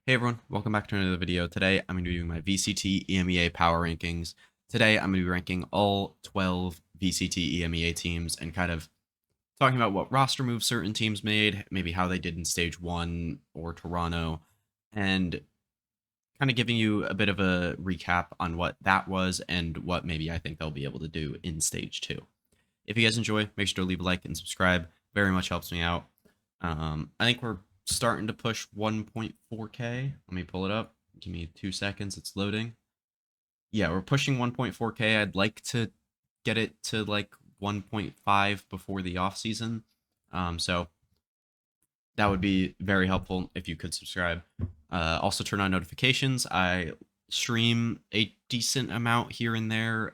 Hey everyone, welcome back to another video. Today I'm going to be doing my VCT EMEA power rankings. Today I'm going to be ranking all 12 VCT EMEA teams and kind of talking about what roster moves certain teams made, maybe how they did in Stage 1 or Toronto, and kind of giving you a bit of a recap on what that was and what maybe I think they'll be able to do in Stage 2. If you guys enjoy, make sure to leave a like and subscribe. Very much helps me out. I think we're starting to push 1.4K. Let me pull it up. Give me 2 seconds. It's loading. Yeah, we're pushing 1.4K. I'd like to get it to like 1.5 before the off season. So that would be very helpful if you could subscribe. Also turn on notifications. I stream a decent amount here and there.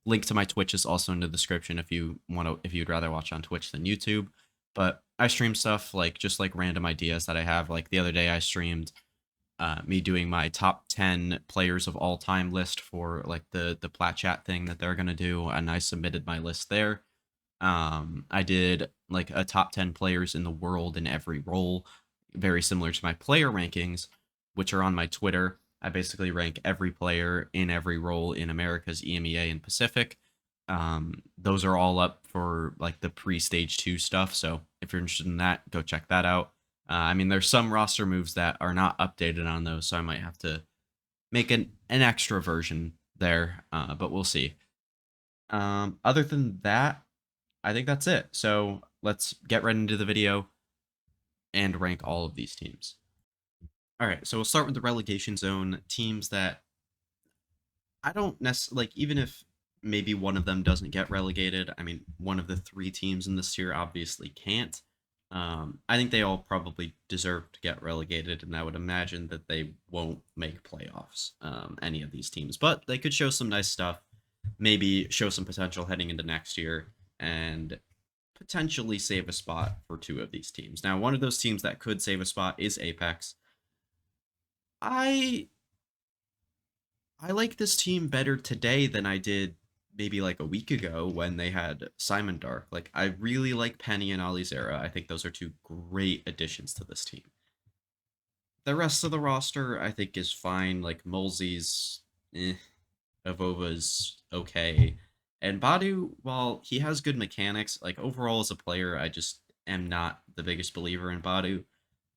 Link to my Twitch is also in the description if you'd rather watch on Twitch than YouTube. But I stream stuff like just like random ideas that I have. Like the other day I streamed me doing my top 10 players of all time list for like the plat chat thing that they're gonna do, and I submitted my list there. I did like a top 10 players in the world in every role, very similar to my player rankings, which are on my Twitter. I basically rank every player in every role in Americas, EMEA, and Pacific. Those are all up for like the pre-stage 2 stuff. So if you're interested in that, go check that out. I mean, there's some roster moves that are not updated on those, so I might have to make an extra version there, but we'll see. Other than that, I think that's it. So let's get right into the video and rank all of these teams. All right, so we'll start with the relegation zone teams that I don't necessarily like, even if maybe one of them doesn't get relegated. I mean, one of the three teams in this tier obviously can't. I think they all probably deserve to get relegated, and I would imagine that they won't make playoffs, any of these teams. But they could show some nice stuff, maybe show some potential heading into next year, and potentially save a spot for two of these teams. Now, one of those teams that could save a spot is Apex. I I like this team better today than I did maybe like a week ago when they had Simon Dark. Like I really like Penny and Alizera. I think those are two great additions to this team. The rest of the roster I think is fine. Like Mulsey's Avova's okay. And Badu, while he has good mechanics, like overall as a player, I just am not the biggest believer in Badu.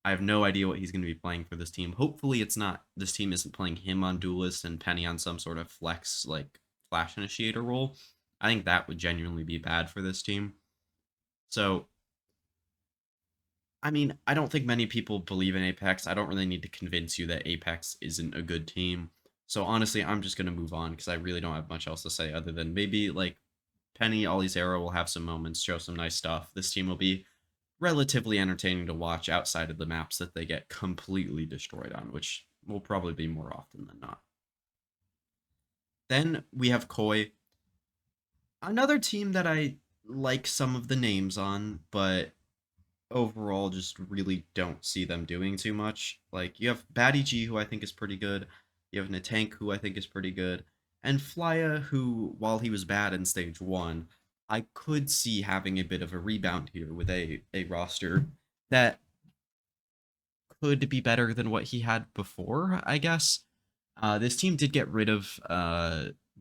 I have no idea what he's going to be playing for this team. Hopefully, it's not. This team isn't playing him on Duelist and Penny on some sort of flex like flash initiator role. I think that would genuinely be bad for this team. So, I mean, I don't think many people believe in Apex. I don't really need to convince you that Apex isn't a good team. So honestly, I'm just gonna move on because I really don't have much else to say other than maybe like Penny, Ollie's Arrow will have some moments, show some nice stuff. This team will be relatively entertaining to watch outside of the maps that they get completely destroyed on, which will probably be more often than not. Then we have Koi, another team that I like some of the names on, but overall just really don't see them doing too much. Like you have Batty G, who I think is pretty good. You have Natank, who I think is pretty good, and Flya, who while he was bad in stage 1, I could see having a bit of a rebound here with a roster that could be better than what he had before, I guess. This team did get rid of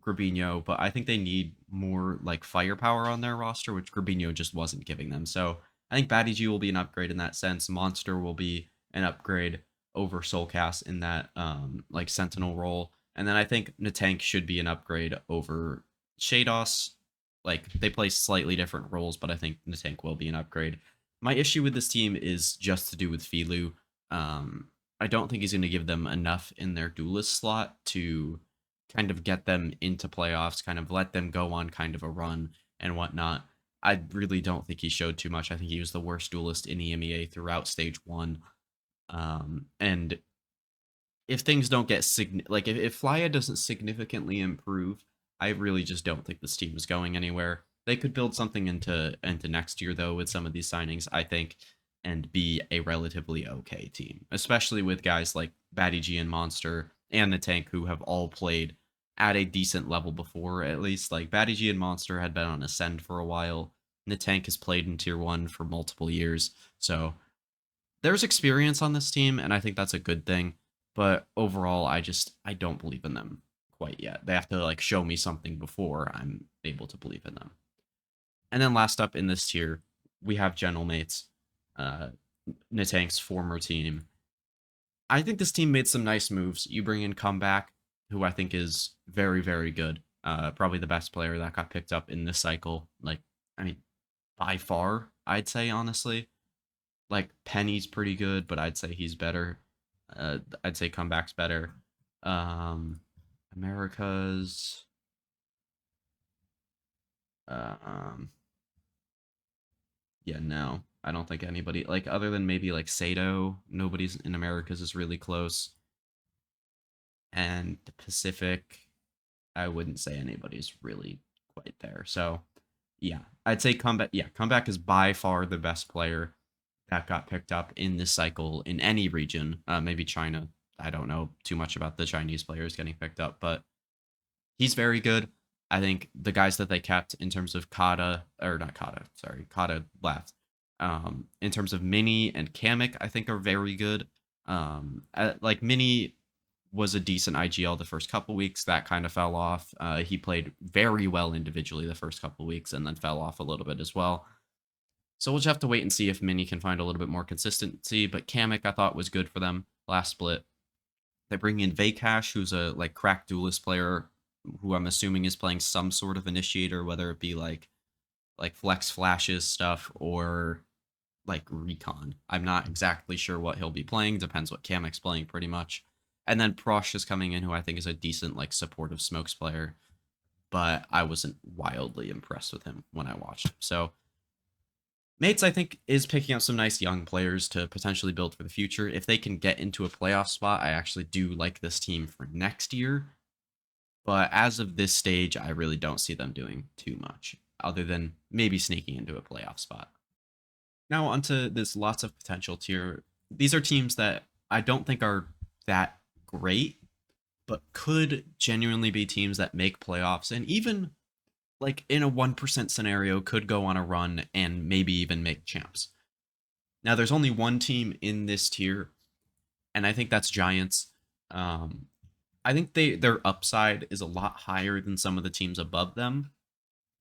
Grabinho, but I think they need more like firepower on their roster, which Grabinho just wasn't giving them. So I think Batty G will be an upgrade in that sense. Monster will be an upgrade over Soulcast in that like Sentinel role. And then I think Natank should be an upgrade over Shados. Like they play slightly different roles, but I think Natank will be an upgrade. My issue with this team is just to do with Filu. I don't think he's going to give them enough in their duelist slot to kind of get them into playoffs, kind of let them go on kind of a run and whatnot. I really don't think he showed too much. I think he was the worst duelist in EMEA throughout stage 1. And if things don't get like if Flya doesn't significantly improve, I really just don't think this team is going anywhere. They could build something into next year though with some of these signings, I think, and be a relatively okay team, especially with guys like Batty G and Monster and the Tank who have all played at a decent level before. At least like Batty G and Monster had been on Ascend for a while. And the Tank has played in tier 1 for multiple years. So There's experience on this team, and I think that's a good thing. But overall, I don't believe in them quite yet. They have to like show me something before I'm able to believe in them. And then last up in this tier, we have Gentle Mates, uh, Nitank's former team. I think this team made some nice moves. You bring in Comeback, who I think is very, very good. Probably the best player that got picked up in this cycle. Like, I mean, by far, I'd say, honestly. Like, Penny's pretty good, but I'd say he's better. I'd say Comeback's better. Um, America's. Um, yeah, no. I don't think anybody, like, other than maybe like Sato, nobody's in America's is really close. And the Pacific, I wouldn't say anybody's really quite there. So, yeah, I'd say Comeback. Yeah, Comeback is by far the best player that got picked up in this cycle in any region. Maybe China. I don't know too much about the Chinese players getting picked up, but he's very good. I think the guys that they kept in terms of Kata, or not Kata, sorry, Kata left. In terms of Mini and Kamek, I think are very good. Like Mini was a decent IGL the first couple weeks. That kind of fell off. He played very well individually the first couple weeks and then fell off a little bit as well. So we'll just have to wait and see if Mini can find a little bit more consistency. But Kamek, I thought, was good for them last split. They bring in Vaycash, who's a like crack duelist player, who I'm assuming is playing some sort of initiator, whether it be like flex flashes stuff or like recon. I'm not exactly sure what he'll be playing. Depends what Kamek's playing, pretty much. And then Prosh is coming in, who I think is a decent like supportive smokes player, but I wasn't wildly impressed with him when I watched him. So Mates, I think, is picking up some nice young players to potentially build for the future. If they can get into a playoff spot, I actually do like this team for next year. But as of this stage, I really don't see them doing too much, other than maybe sneaking into a playoff spot. Now, onto this lots of potential tier. These are teams that I don't think are that great, but could genuinely be teams that make playoffs and even like in a 1% scenario could go on a run and maybe even make champs. Now there's only one team in this tier, and I think that's Giants. Um, I think their upside is a lot higher than some of the teams above them,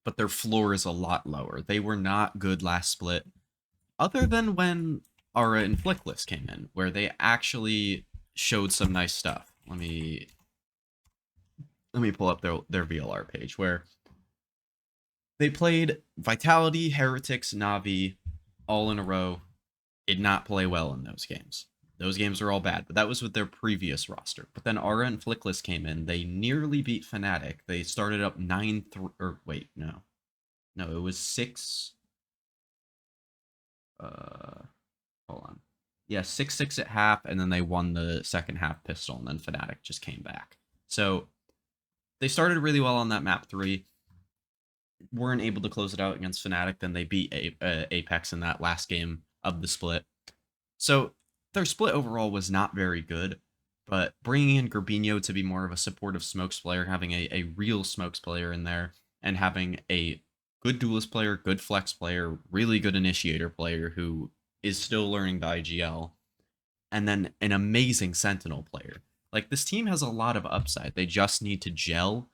but their floor is a lot lower. They were not good last split, other than when Aura and Flickless came in, where they actually showed some nice stuff. Let me pull up their VLR page where they played Vitality, Heretics, NaVi all in a row. Did not play well in those games. Those games are all bad, but that was with their previous roster. But then Aura and Flickless came in. They nearly beat Fnatic. They started up 9-3, or wait, no. No, it was 6. Hold on. Yeah, 6-6 at half, and then they won the second half pistol, and then Fnatic just came back. So they started really well on that map 3. Weren't able to close it out against Fnatic. Then they beat Apex in that last game of the split. So their split overall was not very good, but bringing in Gerbino to be more of a supportive smokes player, having a real smokes player in there, and having a good duelist player, good flex player, really good initiator player who is still learning the IGL, and then an amazing sentinel player. Like, this team has a lot of upside. They just need to gel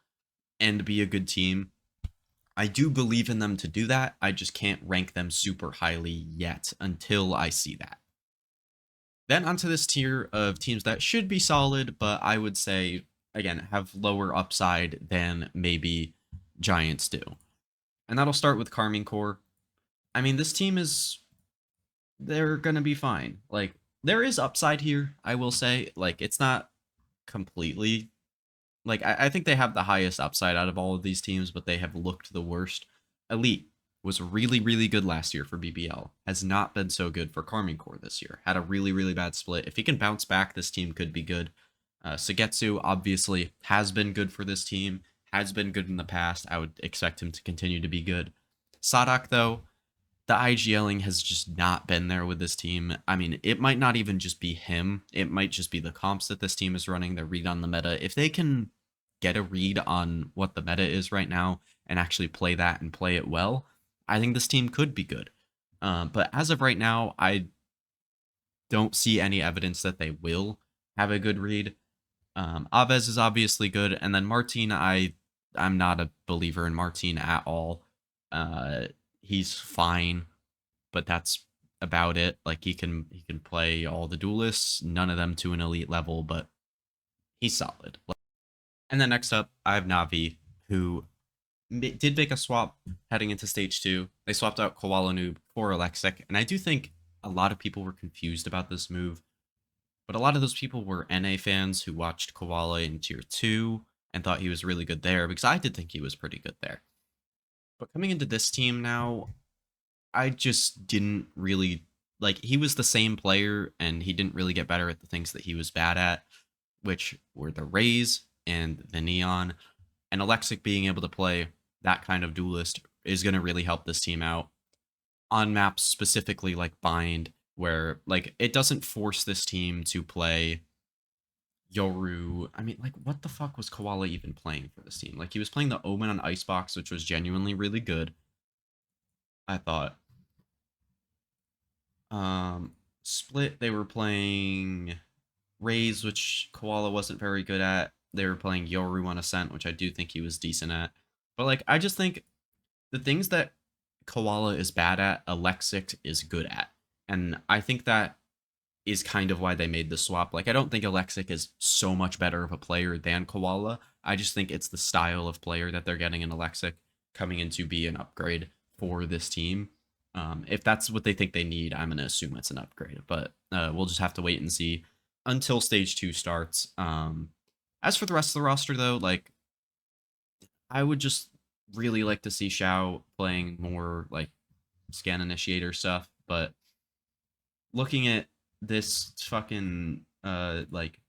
and be a good team. I do believe in them to do that. I just can't rank them super highly yet until I see that. Then onto this tier of teams that should be solid, but I would say, again, have lower upside than maybe Giants do. And that'll start with Carmine Core. I mean, this team they're going to be fine. Like, there is upside here, I will say. Like, it's not completely like, I think they have the highest upside out of all of these teams, but they have looked the worst. Elite was really, really good last year for BBL. Has not been so good for Carmine Core this year. Had a really, really bad split. If he can bounce back, this team could be good. Sugetsu, obviously, has been good for this team. Has been good in the past. I would expect him to continue to be good. Sadak, though, the IGLing has just not been there with this team. I mean, it might not even just be him. It might just be the comps that this team is running, the read on the meta. If they can get a read on what the meta is right now and actually play that and play it well, I think this team could be good. But as of right now, don't see any evidence that they will have a good read. Aves is obviously good, and then Martin, I'm not a believer in Martin at all. Uh, he's fine, but that's about it. Like he can play all the duelists, none of them to an elite level, but he's solid. And then next up, I have NaVi, who did make a swap heading into stage 2. They swapped out Koala Noob for Alexic, and I do think a lot of people were confused about this move, but a lot of those people were NA fans who watched Koala in tier 2 and thought he was really good there, because I did think he was pretty good there. But coming into this team now, I just didn't really like. He was the same player, and he didn't really get better at the things that he was bad at, which were the Rays and the Neon. And Alexic being able to play that kind of duelist is going to really help this team out on maps specifically like Bind, where like it doesn't force this team to play Yoru. I mean, like, what the fuck was Koala even playing for this team? Like, he was playing the Omen on Icebox, which was genuinely really good, I thought. Split, they were playing Rays, which Koala wasn't very good at. They were playing Yoru on Ascent, which I do think he was decent at. But, like, I just think the things that Koala is bad at, Alexic is good at. And I think that is kind of why they made the swap. Like, I don't think Alexic is so much better of a player than Koala. I just think it's the style of player that they're getting in Alexic coming in to be an upgrade for this team. If that's what they think they need, I'm going to assume it's an upgrade. But we'll just have to wait and see until stage 2 starts. As for the rest of the roster, though, like, I would just really like to see Xiao playing more, like, scan initiator stuff. But looking at this fucking like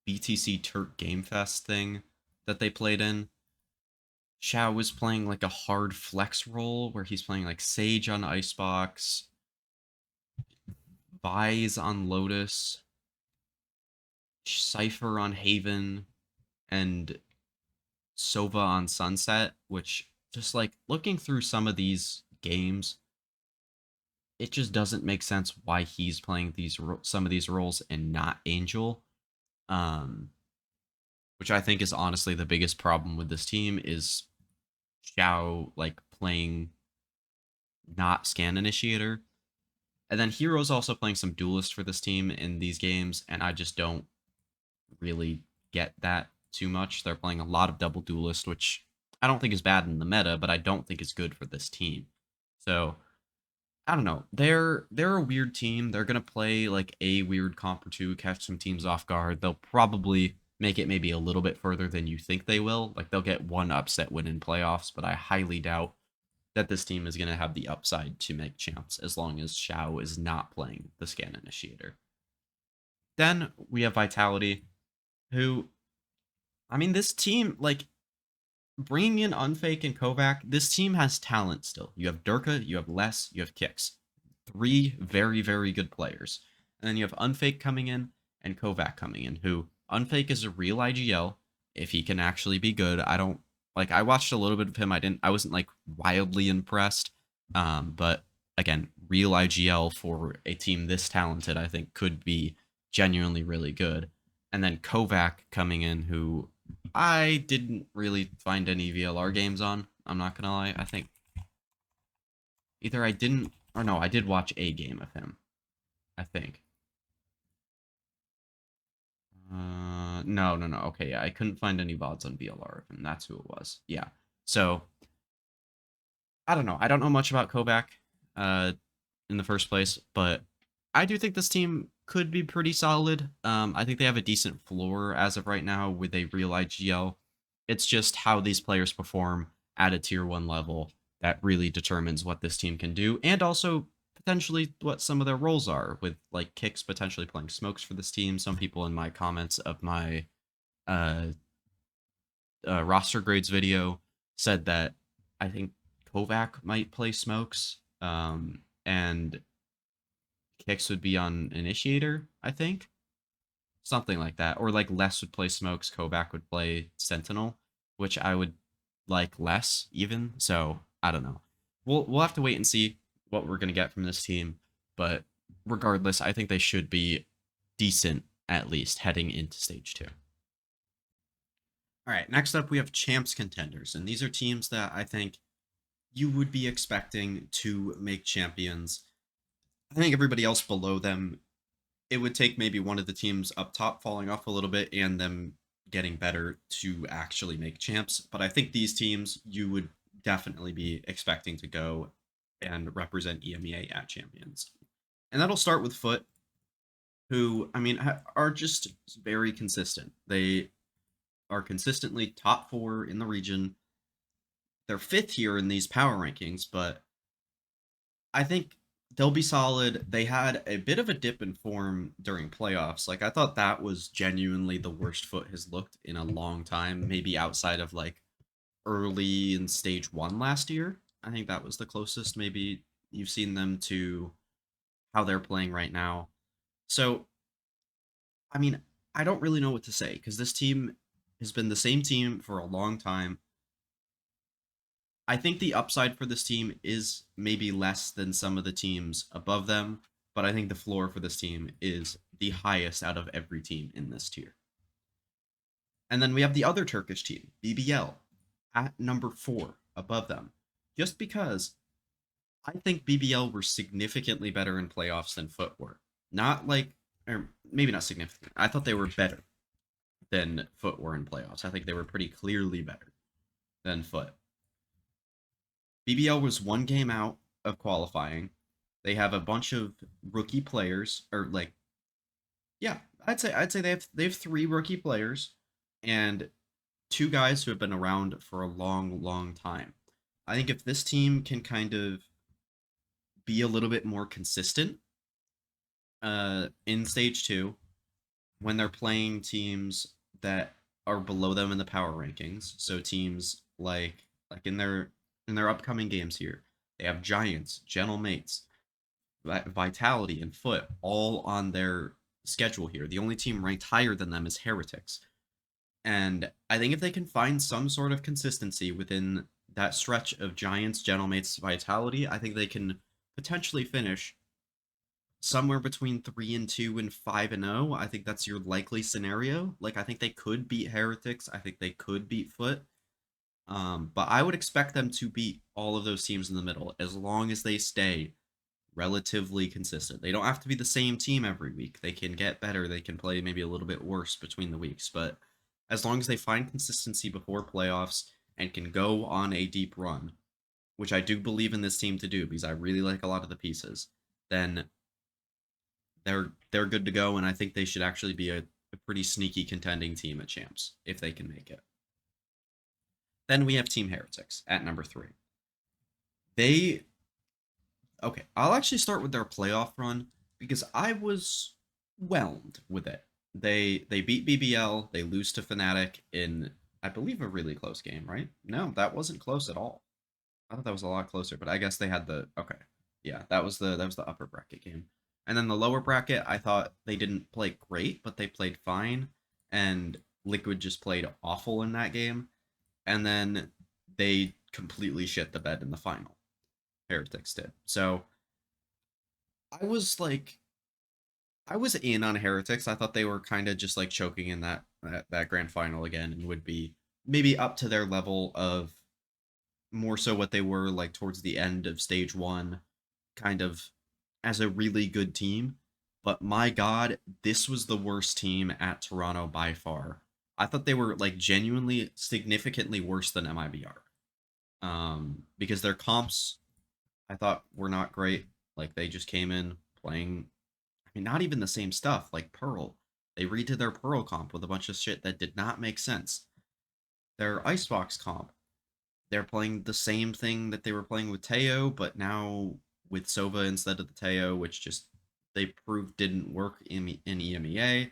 BTC Turk Game Fest thing that they played in, Xiao was playing like a hard flex role where he's playing like Sage on Icebox, Vise on Lotus, Cypher on Haven, and Sova on Sunset, which just like looking through some of these games, it just doesn't make sense why he's playing some of these roles and not Angel. Um, which I think is honestly the biggest problem with this team is Xiao like playing not scan initiator. And then Hero's also playing some duelist for this team in these games, and I just don't really get that too much. They're playing a lot of double duelist, which I don't think is bad in the meta, but I don't think is good for this team. So I don't know. They're a weird team. They're gonna play like a weird comp or two, catch some teams off guard. They'll probably make it maybe a little bit further than you think they will. Like they'll get one upset win in playoffs, but I highly doubt that this team is gonna have the upside to make champs as long as Xiao is not playing the scan initiator. Then we have Vitality, who, I mean, this team like bringing in Unfake and Kovac, this team has talent still. You have Durka, you have Les, you have Kix. 3 very, very good players. And then you have Unfake coming in and Kovac coming in, who Unfake is a real IGL if he can actually be good. I don't like I watched a little bit of him. I wasn't like wildly impressed. But again, real IGL for a team this talented, I think could be genuinely really good. And then Kovac coming in, who I didn't really find any VLR games on. I'm not gonna lie. I think either I didn't or no, I did watch a game of him. I think. No. Okay, yeah, I couldn't find any VODs on VLR of him. That's who it was. Yeah. So I don't know. I don't know much about Kovac, in the first place, but I do think this team could be pretty solid. I think they have a decent floor as of right now with a real IGL. It's just how these players perform at a tier 1 level that really determines what this team can do, and also potentially what some of their roles are, with like Kicks potentially playing smokes for this team. Some people in my comments of my uh, roster grades video said that I think Kovac might play smokes, and Kicks would be on Initiator, I think. Something like that. Or like Les would play Smokes, Kovac would play Sentinel, which I would like less even. So I don't know. We'll have to wait and see what we're gonna get from this team. But regardless, I think they should be decent at least heading into stage two. All right, next up we have champs contenders, and these are teams that I think you would be expecting to make champions. I think everybody else below them, it would take maybe one of the teams up top falling off a little bit and them getting better to actually make champs. But I think these teams you would definitely be expecting to go and represent EMEA at champions. And that'll start with Foot, who, I mean, are just very consistent. They are consistently top 4 in the region. They're 5th here in these power rankings, but I think they'll be solid. They had a bit of a dip in form during playoffs. Like, I thought that was genuinely the worst Foot has looked in a long time, maybe outside of like early in stage 1 last year. I think that was the closest maybe you've seen them to how they're playing right now. So, I mean, I don't really know what to say because this team has been the same team for a long time. I think the upside for this team is maybe less than some of the teams above them, but I think the floor for this team is the highest out of every team in this tier. And then we have the other Turkish team, BBL, at number 4 above them, just because I think BBL were significantly better in playoffs than Foot were. Not like, or maybe not significant. I thought they were better than Foot were in playoffs. I think they were pretty clearly better than Foot. BBL was 1 game out of qualifying. They have a bunch of rookie players, or like, yeah, I'd say they have 3 rookie players and 2 guys who have been around for a long, long time. I think if this team can kind of be a little bit more consistent in stage 2 when they're playing teams that are below them in the power rankings, so teams like in their upcoming games here, they have Giants, Gentle Mates, Vitality, and Foot all on their schedule here. The only team ranked higher than them is Heretics. And I think if they can find some sort of consistency within that stretch of Giants, Gentle Mates, Vitality, I think they can potentially finish somewhere between 3-2 and 5-0. I think that's your likely scenario. Like, I think they could beat Heretics. I think they could beat Foot. But I would expect them to beat all of those teams in the middle as long as they stay relatively consistent. They don't have to be the same team every week. They can get better. They can play maybe a little bit worse between the weeks. But as long as they find consistency before playoffs and can go on a deep run, which I do believe in this team to do because I really like a lot of the pieces, then they're good to go. And I think they should actually be a pretty sneaky contending team at champs if they can make it. Then we have Team Heretics at number 3. They Okay, I'll actually start with their playoff run because I was whelmed with it. They beat BBL, they lose to Fnatic in I believe a really close game, right? No, that wasn't close at all. I thought that was a lot closer, but I guess they had the okay. Yeah, that was the upper bracket game. And then the lower bracket, I thought they didn't play great, but they played fine and Liquid just played awful in that game. And then they completely shit the bed in the final. Heretics did. So I was like, I was in on Heretics. I thought they were kind of just like choking in that grand final again, and would be maybe up to their level of more so what they were like towards the end of stage 1, kind of as a really good team. But my God, this was the worst team at Toronto by far. I thought they were like genuinely significantly worse than MIBR. Because their comps I thought were not great. Like they just came in playing, I mean, not even the same stuff. Like Pearl, they redid their Pearl comp with a bunch of shit that did not make sense. Their Icebox comp, they're playing the same thing that they were playing with Teo, but now with Sova instead of the Teo, which just they proved didn't work in EMEA.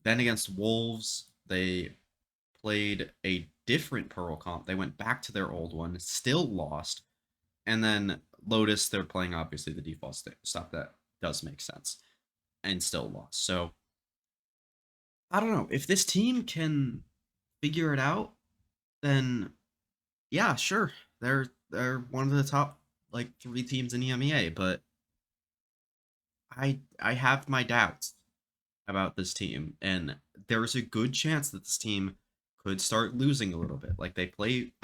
Then against Wolves, they played a different Pearl comp. They went back to their old one, still lost, and then Lotus, they're playing obviously the default stuff that does make sense, and still lost. So I don't know if this team can figure it out. Then yeah, sure, they're one of the top like 3 teams in EMEA. But I have my doubts about this team, and there's a good chance that this team could start losing a little bit. Like I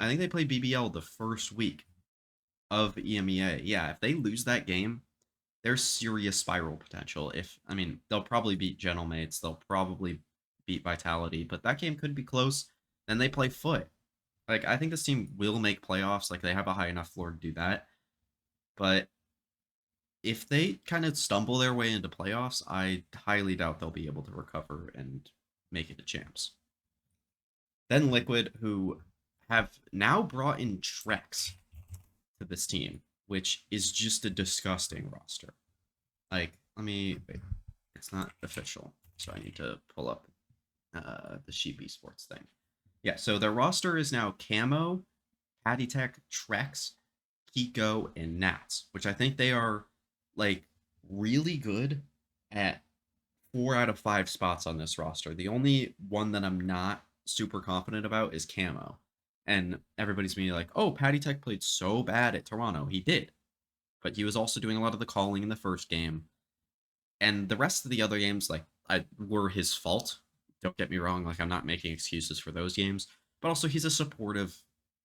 think they play BBL the first week of EMEA. Yeah, if they lose that game, there's serious spiral potential. If I mean, they'll probably beat Gentlemates, they'll probably beat Vitality, but that game could be close. Then they play Foot. Like I think this team will make playoffs. Like they have a high enough floor to do that. But if they kind of stumble their way into playoffs, I highly doubt they'll be able to recover and make it to champs. Then Liquid, who have now brought in Trex to this team, which is just a disgusting roster. Like, let me wait. It's not official, so I need to pull up the Sheep Esports thing. Yeah, so their roster is now Camo, Patty Tech, Trex, Kiko, and Nats, which I think they are like really good at 4 out of 5 spots on this roster. The only one that I'm not super confident about is Camo. And everybody's being like, oh, Patty Tech played so bad at Toronto. He did. But he was also doing a lot of the calling in the first game. And the rest of the other games, were his fault. Don't get me wrong, like I'm not making excuses for those games. But also he's a supportive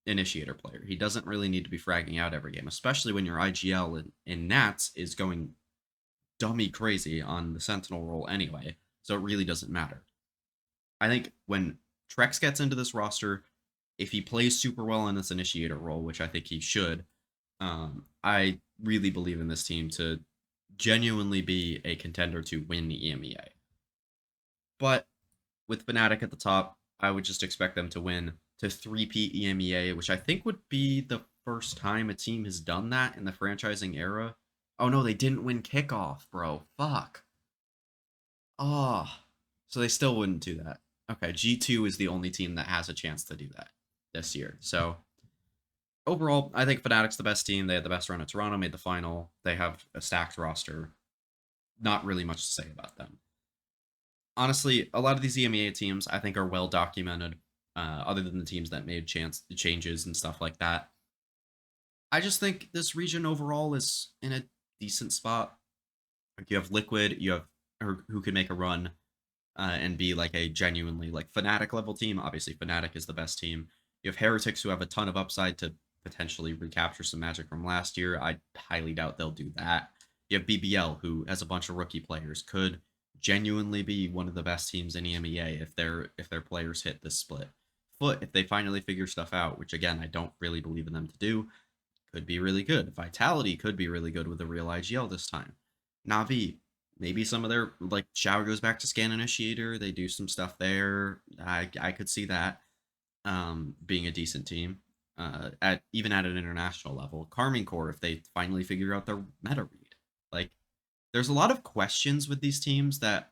initiator player. He doesn't really need to be fragging out every game, especially when your IGL in Nats is going dummy crazy on the Sentinel role anyway. So it really doesn't matter. I think when Trex gets into this roster, if he plays super well in this initiator role, which I think he should, I really believe in this team to genuinely be a contender to win the EMEA. But with Fnatic at the top, I would just expect them to win to 3-peat EMEA, which I think would be the first time a team has done that in the franchising era. Oh no, they didn't win kickoff, bro. Fuck. Oh, so they still wouldn't do that. Okay, G2 is the only team that has a chance to do that this year. So overall, I think Fnatic's the best team. They had the best run at Toronto, made the final. They have a stacked roster. Not really much to say about them. Honestly, a lot of these EMEA teams I think are well documented, other than the teams that made changes and stuff like that. I just think this region overall is in a decent spot. Like you have Liquid, you have who could make a run and be like a genuinely like Fnatic level team. Obviously, Fnatic is the best team. You have Heretics who have a ton of upside to potentially recapture some magic from last year. I highly doubt they'll do that. You have BBL who has a bunch of rookie players, could genuinely be one of the best teams in EMEA if their players hit this split. Foot, if they finally figure stuff out, which again I don't really believe in them to do, could be really good. Vitality could be really good with a real IGL this time. NaVi, maybe some of their like Shower goes back to scan initiator. They do some stuff there. I could see that being a decent team at even at an international level. Carmine Core, if they finally figure out their meta read, like there's a lot of questions with these teams that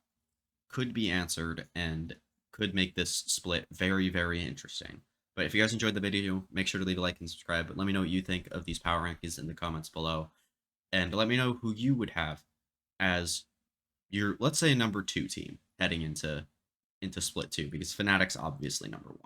could be answered and could make this split very, very interesting. But if you guys enjoyed the video, make sure to leave a like and subscribe. But let me know what you think of these power rankings in the comments below. And let me know who you would have as your, let's say, number 2 team heading into split 2, because Fnatic's obviously number 1.